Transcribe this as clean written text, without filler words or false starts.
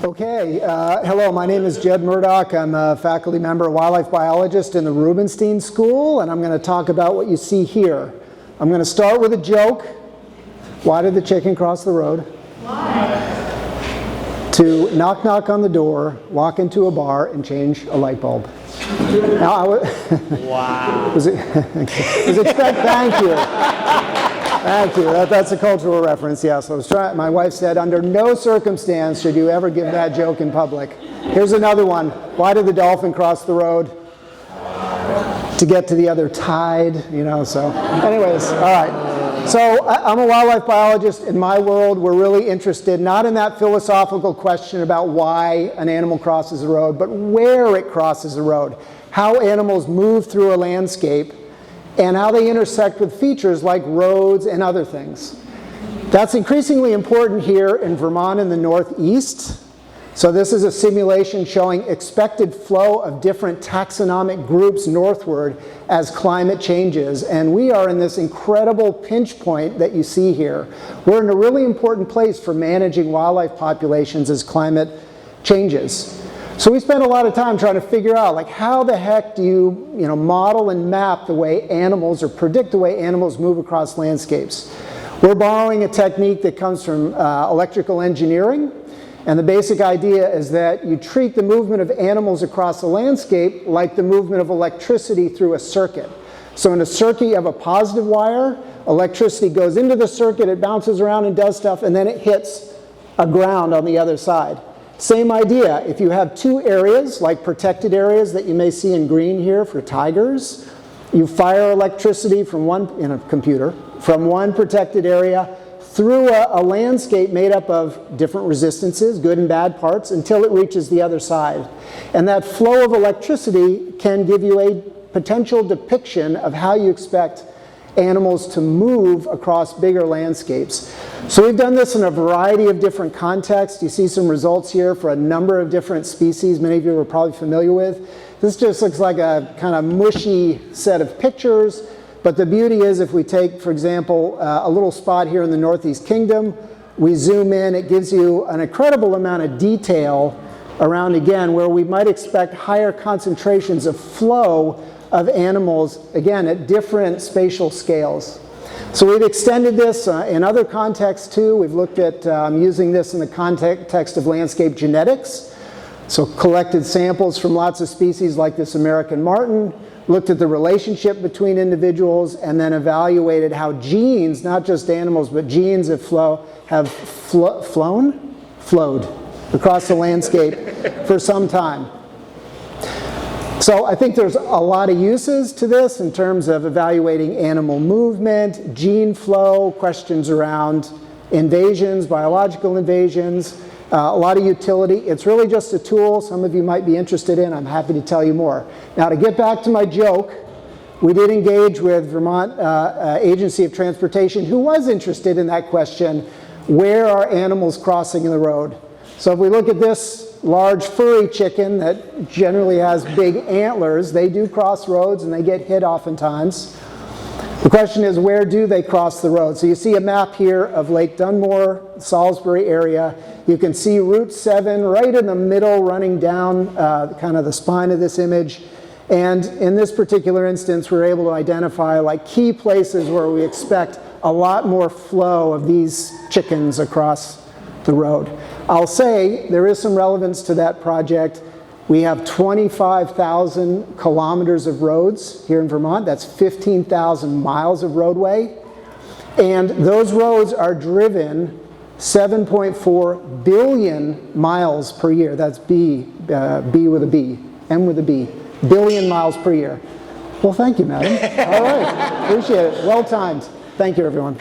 Okay, hello, my name is Jed Murdoch. I'm a faculty member, wildlife biologist in the Rubenstein School, and I'm going to talk about what you see here. I'm going to start with a joke. Why did the chicken cross the road? Why? To knock, knock on the door, walk into a bar, and change a light bulb. Now, wow. Thank you. Thank you. That's a cultural reference, yes. My wife said, under no circumstance should you ever give that joke in public. Here's another one. Why did the dolphin cross the road? To get to the other tide, so. Anyways, all right. So I'm a wildlife biologist. In my world, we're really interested not in that philosophical question about why an animal crosses the road, but where it crosses the road, how animals move through a landscape, and how they intersect with features like roads and other things. That's increasingly important here in Vermont in the Northeast. So this is a simulation showing expected flow of different taxonomic groups northward as climate changes. And we are in this incredible pinch point that you see here. We're in a really important place for managing wildlife populations as climate changes. So we spent a lot of time trying to figure out, like, how the heck do you, model and map the way animals or predict the way animals move across landscapes? We're borrowing a technique that comes from electrical engineering. And the basic idea is that you treat the movement of animals across the landscape like the movement of electricity through a circuit. So in a circuit, you have a positive wire. Electricity goes into the circuit, it bounces around and does stuff, and then it hits a ground on the other side. Same idea. If you have two areas, like protected areas that you may see in green here for tigers, you fire electricity from one protected area through a landscape made up of different resistances, good and bad parts, until it reaches the other side. And that flow of electricity can give you a potential depiction of how you expect animals to move across bigger landscapes. So we've done this in a variety of different contexts. You see some results here for a number of different species many of you are probably familiar with. This just looks like a kind of mushy set of pictures. But the beauty is, if we take, for example, a little spot here in the Northeast Kingdom, we zoom in, it gives you an incredible amount of detail around, again, where we might expect higher concentrations of flow of animals, again, at different spatial scales. So we've extended this in other contexts too. We've looked at using this in the context of landscape genetics. So collected samples from lots of species like this American marten, looked at the relationship between individuals, and then evaluated how genes, not just animals, but genes have flowed across the landscape for some time. So I think there's a lot of uses to this in terms of evaluating animal movement, gene flow, questions around invasions, biological invasions, a lot of utility. It's really just a tool some of you might be interested in. I'm happy to tell you more. Now, to get back to my joke, we did engage with Vermont Agency of Transportation, who was interested in that question, where are animals crossing the road? So if we look at this large furry chicken that generally has big antlers, they do cross roads and they get hit oftentimes. The question is, where do they cross the road? So you see a map here of Lake Dunmore, Salisbury area. You can see Route 7 right in the middle running down kind of the spine of this image. And in this particular instance, we're able to identify like key places where we expect a lot more flow of these chickens across the road. I'll say there is some relevance to that project. We have 25,000 kilometers of roads here in Vermont. That's 15,000 miles of roadway. And those roads are driven 7.4 billion miles per year. That's B with a B, M with a B. Billion miles per year. Well, thank you, madam. All right, appreciate it. Well timed. Thank you, everyone.